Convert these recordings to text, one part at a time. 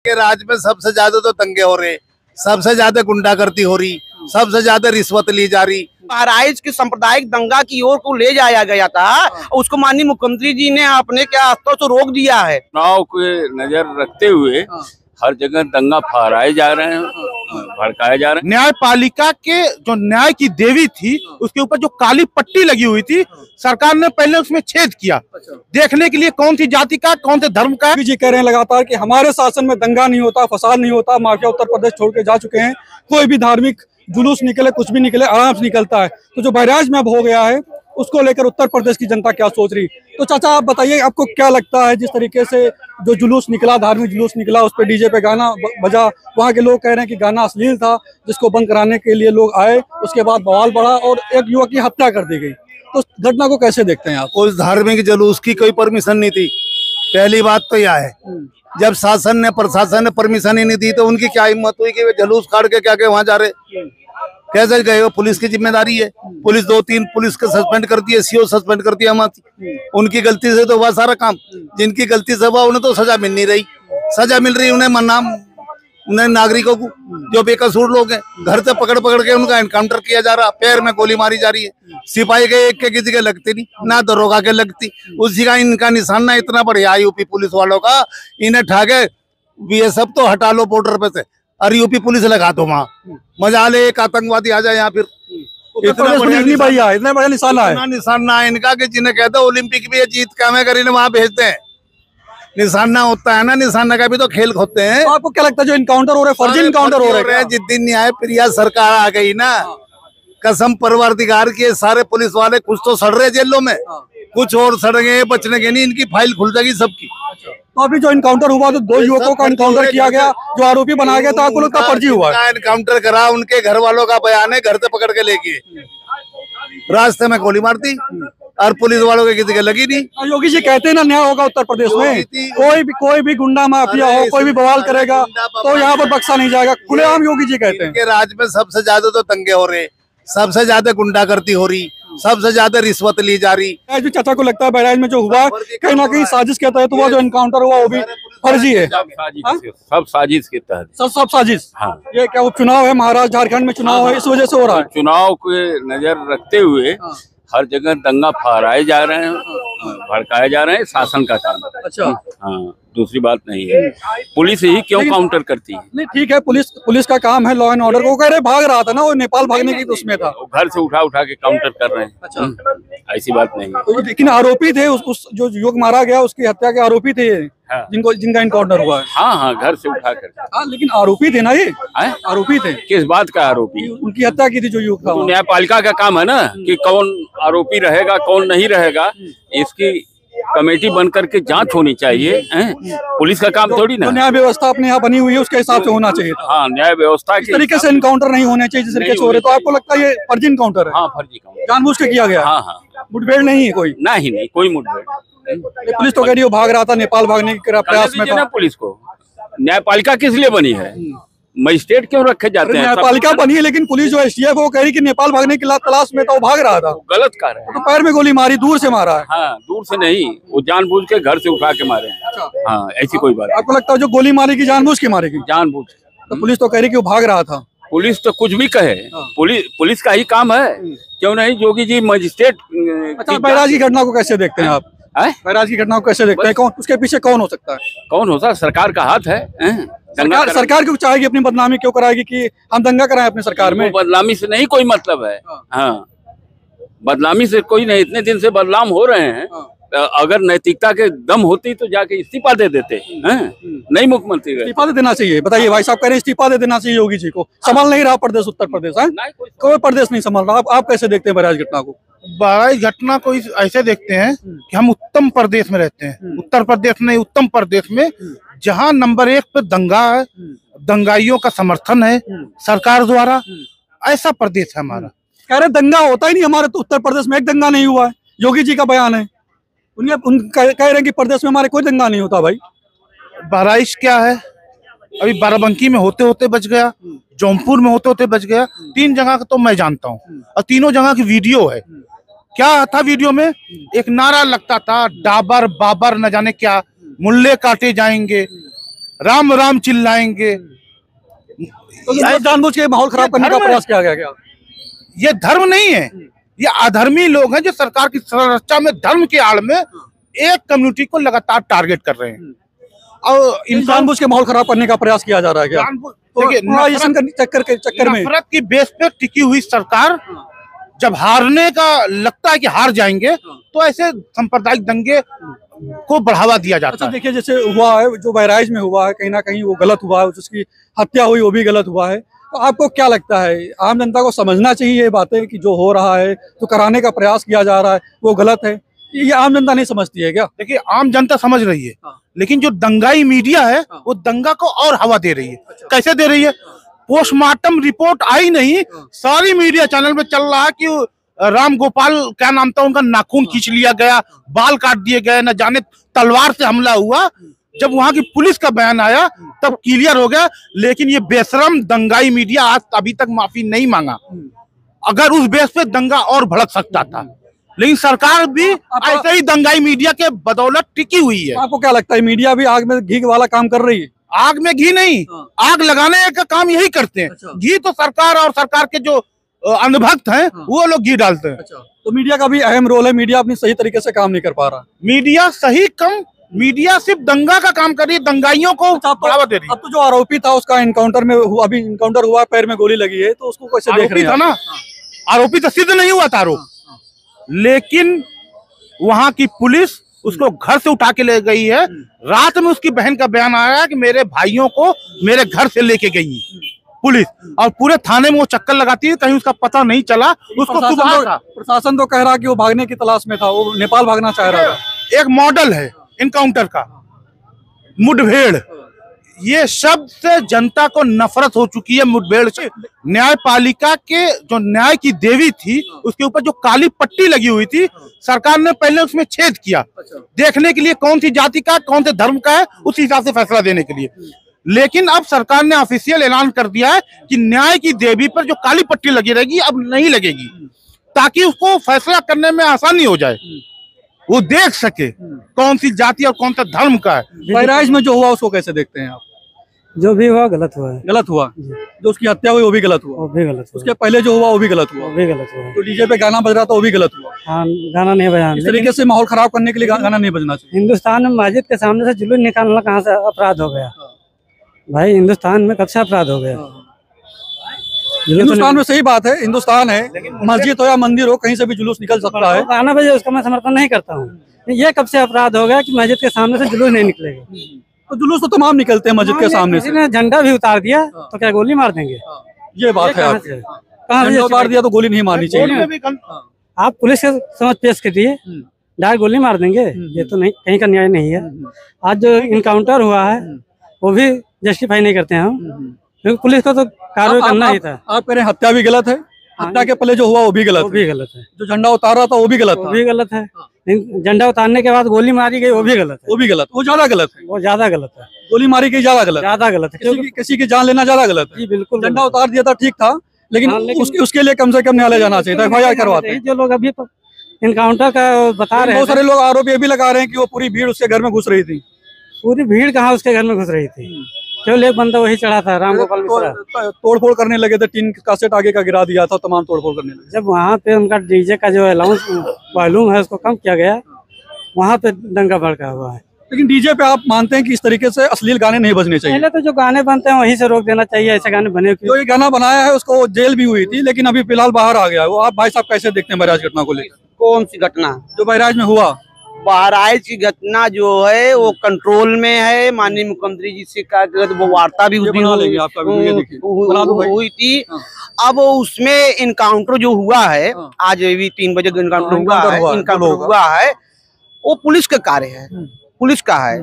इनके राज में सबसे ज्यादा तो दंगे हो रहे, सबसे ज्यादा गुंडागर्दी हो रही, सबसे ज्यादा रिश्वत ली जा रही। बहराइच की सांप्रदायिक दंगा की ओर को ले जाया गया था, उसको माननीय मुख्यमंत्री जी ने अपने क्या स्तर से रोक दिया है। चुनाव के नजर रखते हुए हर जगह दंगा फहराए जा रहे हैं, भड़काए जा रहे हैं। न्यायपालिका के जो न्याय की देवी थी उसके ऊपर जो काली पट्टी लगी हुई थी, सरकार ने पहले उसमें छेद किया, देखने के लिए कौन सी जाति का कौन से धर्म का है। जी कह रहे हैं लगातार कि हमारे शासन में दंगा नहीं होता, फसाद नहीं होता, माफिया उत्तर प्रदेश छोड़ के जा चुके हैं, कोई भी धार्मिक जुलूस निकले, कुछ भी निकले, आराम से निकलता है। तो जो बहराइच में अब हो गया है उसको लेकर उत्तर प्रदेश की जनता क्या सोच रही। तो चाचा आप बताइए, आपको क्या लगता है जिस तरीके से जो जुलूस निकला, धार्मिक जुलूस निकला, उस पर डीजे पे गाना बजा, वहाँ के लोग कह रहे हैं कि गाना अश्लील था, जिसको बंद कराने के लिए लोग आए, उसके बाद बवाल बढ़ा और एक युवक की हत्या कर दी गई। तो घटना को कैसे देखते हैं आप? उस धार्मिक जुलूस की कोई परमिशन नहीं थी, पहली बात तो यह है। जब प्रशासन ने परमिशन ही नहीं दी तो उनकी क्या हिम्मत हुई कि वे जुलूस काट के क्या वहां जा रहे, कैसे गए? वो पुलिस की जिम्मेदारी है। पुलिस 2-3 पुलिस को सस्पेंड कर दिए, सीओ सस्पेंड कर दिया हमारी, उनकी गलती से तो हुआ सारा काम। जिनकी गलती से हुआ उन्हें तो सजा मिल नहीं रही, सजा मिल रही उन्हें नागरिकों को जो बेकसूर लोग हैं, घर से पकड़ के उनका एनकाउंटर किया जा रहा, पैर में गोली मारी जा रही है। सिपाही के एक के किसी के लगती नहीं, ना दरोगा के लगती, उसी का इनका निशाना इतना बढ़िया यूपी पुलिस वालों का, इन्हें ठाके बीएसएफ तो हटा लो बॉर्डर पे से और यूपी पुलिस लगा दो वहाँ, मजा ले, एक आतंकवादी आ जाए यहाँ फिर। इतना बड़ा निशाना है, निशाना है इनका कि जिन्हें कहते ओलंपिक भी ये जीत के हमें कर वहाँ भेजते हैं। निशाना होता है ना, निशाना का भी तो खेल होते हैं। तो आपको क्या लगता है जो इनकाउंटर हो रहे हैं, फर्जी इनकाउंटर हो रहे हैं? जिस दिन न्याय प्रिया सरकार आ गई ना, कसम परवरदिगार की, सारे पुलिस वाले कुछ तो सड़ रहे जेलों में, कुछ और सड़ेंगे, बचने के नहीं, इनकी फाइल खुल जाएगी सबकी। तो अभी जो इनकाउंटर हुआ तो 2 युवकों का इनकाउंटर किया गया, जो आरोपी बनाया गया था, आपको लगता है फर्जी हुआ है? इनकाउंटर करा, उनके घर वालों का बयान है, घर से पकड़ के लेके रास्ते में गोली मार दी और पुलिस वालों के किसी के लगी नहीं। योगी जी कहते हैं ना न्याय होगा उत्तर प्रदेश में, कोई भी गुंडा माफिया हो, कोई भी बवाल करेगा तो यहाँ पर बख्शा नहीं जाएगा, खुलेआम योगी जी कहते हैं। इनके राज में सबसे ज्यादा तो दंगे हो रहे, सबसे ज्यादा गुंडागर्दी हो रही, सबसे ज्यादा रिश्वत ली जा रही। जो चाचा को लगता है बहराइच में जो हुआ कहीं ना कहीं साजिश के तहत हुआ, जो इनकाउंटर हुआ वो भी फर्जी है, सब साजिश के तहत, सब साजिश। हाँ। ये क्या उपचुनाव है, महाराष्ट्र झारखंड में चुनाव है, इस वजह से हो रहा है? चुनाव के नजर रखते हुए हर जगह दंगा फहराए जा रहे हैं, भड़काए जा रहे हैं, शासन का काम है। अच्छा, हाँ, दूसरी बात नहीं है। पुलिस ही क्यों काउंटर करती है? नहीं ठीक है, पुलिस का काम है लॉ एंड ऑर्डर को। कह रहे भाग रहा था ना, वो नेपाल भागने की उसमें था, वो घर से उठा के काउंटर कर रहे हैं। अच्छा, ऐसी बात नहीं है। तो लेकिन आरोपी थे, उस जो युवक मारा गया उसकी हत्या के आरोपी थे ये, हाँ। जिनका इनकाउंटर हुआ है। हाँ, घर से उठा कर। हाँ, लेकिन आरोपी थे ना ये, आरोपी थे। किस बात का आरोपी? उनकी हत्या की थी जो युवक था। तो न्यायपालिका का काम है ना कि कौन आरोपी रहेगा, कौन नहीं रहेगा, इसकी कमेटी बन करके जांच होनी चाहिए। पुलिस का काम थोड़ी ना। न्याय व्यवस्था अपने यहाँ बनी हुई है, उसके हिसाब से होना चाहिए। हाँ, न्याय व्यवस्था इस तरीके से इनकाउंटर नहीं होने चाहिए जिस तरीके से हो रहे। तो आपको लगता है ये फर्जी इनकाउंटर है? हाँ, फर्जी काउंटर, जानबूझ के किया गया? हाँ हाँ, मुठभेड़ नहीं है कोई? नहीं, कोई मुठभेड़। पुलिस तो कह रही है भाग रहा था, नेपाल भागने के प्रयास में था। पुलिस को न्यायपालिका किस लिए बनी है? मजिस्ट्रेट क्यों रखे जाते हैं? न्यायपालिका बनी है, लेकिन पुलिस जो एसटीएफ वो कह रही कि नेपाल भागने की तलाश में था, वो भाग रहा था। गलत कर रहे हैं। तो पैर में गोली मारी, दूर से मारा है। हाँ, दूर से नहीं, वो जानबूझ के घर से उठा के मारे हैं। हाँ, ऐसी कोई बात। आपको लगता है जो गोली मारेगी जानबूझ के मारेगी? जानबूझ। तो पुलिस तो कह रही कि वो भाग रहा था। पुलिस तो कुछ भी कहे, पुलिस का ही काम है, क्यों नहीं? योगी जी मजिस्ट्रेट। अच्छा, बहराइच की घटना को कैसे देखते हैं आप? बहराइच की घटना को कैसे देखते हैं? कौन उसके पीछे कौन हो सकता है? कौन होता है? सरकार का हाथ है। सरकार क्यों चाहेगी अपनी बदनामी क्यों कराएगी कि हम दंगा कराएं अपनी सरकार में? बदनामी से नहीं कोई मतलब है। हाँ, बदनामी से कोई नहीं, इतने दिन से बदनाम हो रहे हैं। अगर नैतिकता के दम होती तो जाके इस्तीफा दे देते हैं। नहीं, मुख्यमंत्री इस्तीफा दे देना चाहिए। बताइए भाई साहब, कह रहे हैं इस्तीफा दे देना चाहिए योगी जी को, संभाल नहीं रहा प्रदेश, उत्तर प्रदेश है, कोई प्रदेश नहीं संभाल रहा। आप कैसे देखते हैं बहराइच घटना को? बहराइच घटना को ऐसे देखते हैं कि हम उत्तम प्रदेश में रहते हैं, उत्तर प्रदेश नहीं, उत्तम प्रदेश में, जहाँ नंबर 1 पे दंगा है, दंगाइयों का समर्थन है सरकार द्वारा, ऐसा प्रदेश है हमारा। कह रहे दंगा होता ही नहीं हमारे तो उत्तर प्रदेश में, एक दंगा नहीं हुआ है, योगी जी का बयान है। कह रहे हैं कि प्रदेश में हमारे कोई दंगा नहीं होता। भाई बहराइच क्या है, अभी बाराबंकी में होते होते बच गया, जौनपुर में होते होते बच गया। 3 जगह का तो मैं जानता हूँ और तीनों जगह की वीडियो है। क्या था वीडियो में? एक नारा लगता था, डाबर बाबर न जाने क्या, मुल्ले काटे जाएंगे, राम राम चिल्लाएंगे। तो जानबूझ के माहौल खराब करने का प्रयास किया गया क्या? ये धर्म नहीं है, ये अधर्मी लोग हैं जो सरकार की संरचना में धर्म के आड़ में एक कम्युनिटी को लगातार टारगेट कर रहे हैं और जानबूझ के माहौल खराब करने का प्रयास किया जा रहा है क्या? देखिए, चक्कर में नफरत की बेस पे टिकी हुई सरकार जब हारने का लगता है कि हार जाएंगे तो ऐसे सांप्रदायिक दंगे को बढ़ावा दिया जाता है। देखिए, जैसे हुआ है जो बहराइच में हुआ है, कहीं ना कहीं वो गलत हुआ है, जिसकी हत्या हुई वो भी गलत हुआ है। तो आपको क्या लगता है, आम जनता को समझना चाहिए ये बातें कि जो हो रहा है, जो कराने का प्रयास किया जा रहा है वो गलत है? ये आम जनता नहीं समझती है क्या? देखिए, आम जनता समझ रही है, लेकिन जो दंगाई मीडिया है वो दंगा को और हवा दे रही है। कैसे दे रही है? पोस्टमार्टम रिपोर्ट आई नहीं, सारी मीडिया चैनल में चल रहा है कि राम गोपाल क्या नाम था उनका, नाखून खींच लिया गया, बाल काट दिए गए, न जाने तलवार से हमला हुआ। जब वहां की पुलिस का बयान आया तब क्लियर हो गया, लेकिन ये बेशरम दंगाई मीडिया आज अभी तक माफी नहीं मांगा। अगर उस बेस पे दंगा और भड़क सकता था, लेकिन सरकार भी ऐसे ही दंगाई मीडिया के बदौलत टिकी हुई है। आपको क्या लगता है, मीडिया भी आग में घी वाला काम कर रही है? आग में घी नहीं, आग लगाने का काम यही करते हैं। घी तो सरकार और सरकार के जो अंधभक्त हैं वो लोग घी डालते हैं। तो मीडिया का भी अहम रोल है, मीडिया अपनी सही तरीके से काम नहीं कर पा रहा। मीडिया सही कम, मीडिया सिर्फ दंगा का काम कर रही है, दंगाइयों को बढ़ावा दे रही है। अब तो जो आरोपी था उसका एनकाउंटर में अभी एनकाउंटर हुआ, पैर में गोली लगी है, तो उसको कैसे देख रहे हैं? था ना, आरोपी तो सिद्ध नहीं हुआ था आरोप, लेकिन वहां की पुलिस उसको घर से उठा के ले गई है। रात में उसकी बहन का बयान आया कि मेरे भाइयों को मेरे घर से लेके गई पुलिस, और पूरे थाने में वो चक्कर लगाती है, कहीं उसका पता नहीं चला। उसको प्रशासन तो कह रहा कि वो भागने की तलाश में था, वो नेपाल भागना चाह रहा था। एक मॉडल है इनकाउंटर का, मुठभेड़, ये शब्द से जनता को नफरत हो चुकी है। मुठभेड़ से न्यायपालिका के जो न्याय की देवी थी उसके ऊपर जो काली पट्टी लगी हुई थी, सरकार ने पहले उसमें छेद किया देखने के लिए कौन सी जाति का कौन से धर्म का है, उस हिसाब से फैसला देने के लिए। लेकिन अब सरकार ने ऑफिशियल ऐलान कर दिया है कि न्याय की देवी पर जो काली पट्टी लगी रहेगी अब नहीं लगेगी, ताकि उसको फैसला करने में आसानी हो जाए, वो देख सके कौन सी जाति और कौन सा धर्म का है। बहराइच में जो हुआ उसको कैसे देखते हैं आप? जो भी हुआ गलत हुआ है। गलत हुआ, जो उसकी हत्या हुई वो भी गलत हुआ, वो भी गलत हुआ, उसके पहले जो हुआ वो भी गलत हुआ, वो भी गलत हुआ। तो डीजे पे गाना बज रहा था वो भी गलत हुआ। हाँ, गाना नहीं बजा। इस तरीके से माहौल खराब करने के लिए गाना नहीं बजना चाहिए। हिंदुस्तान में मस्जिद के सामने से जुलूस निकालना कहाँ से अपराध हो गया भाई? हिंदुस्तान में कब से अपराध हो गया? हिंदुस्तान में सही बात है, हिंदुस्तान है, मस्जिद हो या मंदिर हो, कहीं से भी जुलूस निकल सकता है। गाना बजे उसका मैं समर्थन नहीं करता हूँ। ये कब से अपराध हो गया कि मस्जिद के सामने से जुलूस नहीं निकलेगा? तो जुलूस तो तमाम निकलते हैं मस्जिद के सामने से। झंडा भी उतार दिया तो क्या गोली मार देंगे? ये बात है, झंडा उतार दिया तो गोली नहीं मारनी चाहिए। आप पुलिस के समझ पेश करिए, डायरेक्ट गोली मार देंगे? ये तो नहीं, कहीं का न्याय नहीं है। आज जो इनकाउंटर हुआ है वो भी जस्टिफाई नहीं करते हैं हम, क्योंकि पुलिस को तो कार्रवाई करना ही था। आप कह रहे हैं हत्या भी गलत है, हत्या के पहले जो हुआ वो भी गलत, वो भी गलत है। जो झंडा उतार रहा था वो भी गलत, वो भी गलत है। झंडा उतारने के बाद गोली मारी गई वो भी गलत है, वो भी गलत, वो ज्यादा गलत है, वो ज्यादा गलत है। गोली मारी गई ज्यादा गलत, ज्यादा गलत है, क्योंकि किसी की जान लेना ज्यादा गलत है। जी बिल्कुल, झंडा उतार दिया था ठीक था, लेकिन उसके लिए कम से कम न्यायालय जाना चाहिए था, एफआईआर करवाते। जो लोग अभी इनकाउंटर का बता रहे हैं, बहुत सारे लोग आरोप ये भी लगा रहे हैं कि वो पूरी भीड़ उसके घर में घुस रही थी। पूरी भीड़ कहाँ उसके घर में घुस रही थी? केवल एक बंदा वही चढ़ा था, राम गोपाल मिश्रा। तोड़फोड़ करने लगे थे, टीन का सेट आगे का गिरा दिया था, तमाम तोड़फोड़ करने लगे। जब वहाँ पे उनका डीजे का जो अलाउंस वॉल्यूम है उसको कम किया गया, वहाँ पे दंगा भड़का हुआ है। लेकिन डीजे पे आप मानते हैं कि इस तरीके से अश्लील गाने नहीं बजने चाहिए? पहले तो जो गाने बनते हैं वहीं से रोक देना चाहिए, ऐसे गाने बने। जो ये गाना बनाया है उसको जेल भी हुई थी, लेकिन अभी फिलहाल बाहर आ गया है वो। आप भाई साहब कैसे देखते हैं बहराइच घटना को लेकर? कौन सी घटना जो बहराइच में हुआ? बहराइच की घटना जो है वो कंट्रोल में है। माननीय मुख्यमंत्री जी से वो वार्ता भी उस दिन हुई थी। अब उसमें इनकाउंटर जो हुआ है, आज भी 3 बजे इनकाउंटर हुआ है, वो पुलिस का कार्य है, पुलिस का है।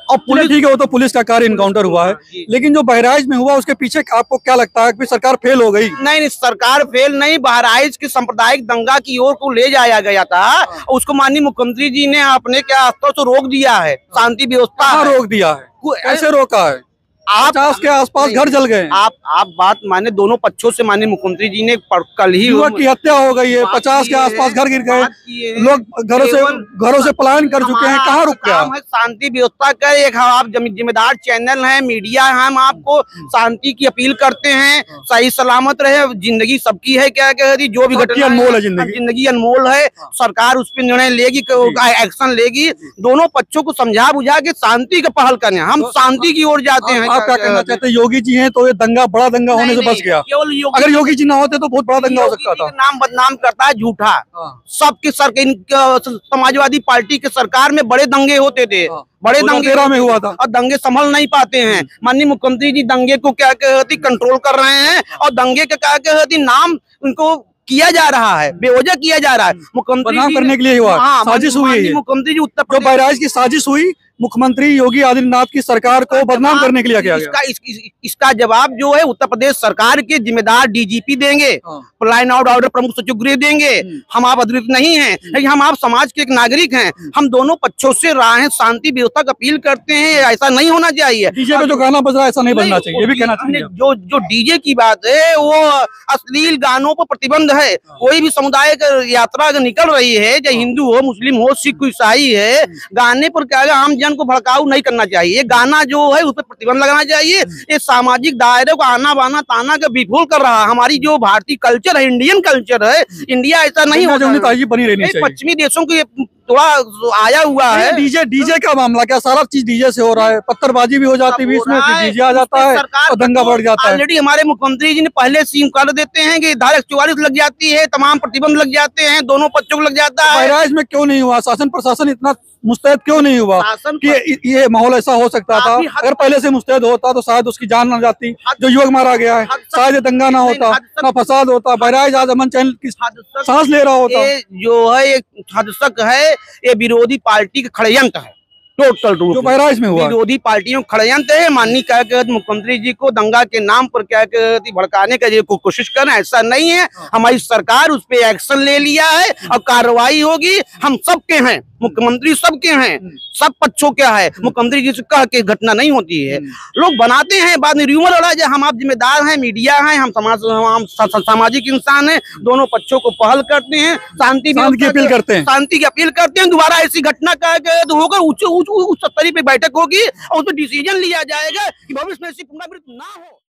और पुलिस ठीक है, वो तो पुलिस का कार्य, इनकाउंटर हुआ है, लेकिन जो बहराइच में हुआ उसके पीछे आपको क्या लगता है कि सरकार फेल हो गई? नहीं, सरकार फेल नहीं, बहराइच के सांप्रदायिक दंगा की ओर को ले जाया गया था। उसको माननीय मुख्यमंत्री जी ने अपने क्या स्तर से रोक दिया है, शांति व्यवस्था रोक दिया है? कैसे रोका है? आप 50 के आसपास घर जल गए। आप बात माने, दोनों पक्षों से माननीय मुख्यमंत्री जी ने कल ही युवक की हत्या हो गई है, 50 के आसपास घर गिर गए, लोग घरों से पलायन कर चुके हैं। कहाँ रुक गया? शांति व्यवस्था का एक आप जिम्मेदार चैनल है, मीडिया है, हम आपको शांति की अपील करते हैं, सही सलामत रहे। जिंदगी सबकी है, क्या कहती, जो भी घटना अनमोल है, जिंदगी अनमोल है। सरकार उस पर निर्णय लेगी, एक्शन लेगी। दोनों पक्षों को समझा बुझा के शांति का पहल करने, हम शांति की ओर जाते हैं। आप क्या कहना चाहते हैं? योगी जी हैं तो ये दंगा, बड़ा दंगा होने से बच गया। केवल अगर योगी जी ना होते तो बहुत बड़ा दंगा हो सकता था। नाम बदनाम करता है झूठा। सबके समाजवादी पार्टी के सरकार में बड़े दंगे होते थे, बड़े दंगे में हुआ था, और दंगे संभल नहीं पाते हैं। माननीय मुख्यमंत्री जी दंगे को क्या कहती कंट्रोल कर रहे हैं, और दंगे का क्या कहती नाम उनको किया जा रहा है, बेवजह किया जा रहा है। मुख्यमंत्री करने के लिए हुआ, साजिश हुई है। मुख्यमंत्री जी उत्तर प्रदेश बहराइच की साजिश हुई, मुख्यमंत्री योगी आदित्यनाथ की सरकार को बदनाम करने के लिए किया गया। इसका जवाब जो है उत्तर प्रदेश सरकार के जिम्मेदार डीजीपी देंगे, लाइन आउट ऑर्डर प्रमुख सचिव गृह देंगे। हम आप अद्वितीय नहीं हैं, लेकिन हम आप समाज के एक नागरिक हैं। हम दोनों पक्षों से राह शांति व्यवस्था की अपील करते हैं। ऐसा नहीं होना चाहिए। डीजे पे जो गाना बज रहा है ऐसा नहीं बजना चाहिए, ये भी कहना चाहिए। जो डीजे की बात है वो अश्लील गानों पर प्रतिबंध है। कोई भी समुदाय का यात्रा अगर निकल रही है, चाहे हिंदू हो, मुस्लिम हो, सिख ईसाई है, गाने पर क्या आम जन को भड़काऊ नहीं करना चाहिए। गाना जो है उस पर प्रतिबंध लगाना चाहिए। ये सामाजिक दायरे को आना बाना ताना का विफल कर रहा है। हमारी जो भारतीय कल्चर है, इंडियन कल्चर है, इंडिया ऐसा नहीं होता। बनी रहनी चाहिए। पश्चिमी देशों की थोड़ा आया हुआ है। डीजे का मामला क्या? सारा चीज डीजे से हो रहा है, पत्थरबाजी भी हो जाती है बीच में, डीजे आ जाता है और दंगा बढ़ जाता है। ऑलरेडी हमारे मुख्यमंत्री जी ने पहले सीम कर देते हैं कि धारा 144 लग जाती है, तमाम प्रतिबंध लग जाते हैं, दोनों पक्षों को लग जाता है। बहराइच में क्यों नहीं हुआ? शासन प्रशासन इतना मुस्तैद क्यों नहीं हुआ कि ये माहौल ऐसा हो सकता था? अगर पहले से मुस्तैद होता तो शायद उसकी जान न जाती। जो युवक मारा गया है, शायद ये दंगा ना होता, ना फसाद होता। बहराइच आज अमन चैन की सांस ले रहा होता। जो है ये हद तक है, ये विरोधी पार्टी का षड्यंत्र है, टोटल रूप जो बहराइच में हुआ। विरोधी पार्टियों का षड्यंत्र है। माननीय क्या कहते मुख्यमंत्री जी को दंगा के नाम पर क्या कहती भड़काने का जो कोशिश कर रहे हैं, ऐसा नहीं है। हमारी सरकार उस पर एक्शन ले लिया है और कार्रवाई होगी। हम सबके हैं, मुख्यमंत्री सबके हैं, सब पक्षों क्या है। मुख्यमंत्री जी से कह के घटना नहीं होती है। लोग बनाते हैं, बाद में र्यूमर हो रहा है। हम आप जिम्मेदार हैं, मीडिया हैं, हम सामाजिक इंसान हैं, दोनों पक्षों को पहल करते हैं, शांति की अपील करते हैं, शांति की अपील करते हैं। दोबारा ऐसी घटना का होगा, उच्च स्तरीय पे बैठक होगी और उस पर डिसीजन लिया जाएगा कि भविष्य में ऐसी पुनरावृत्ति ना हो।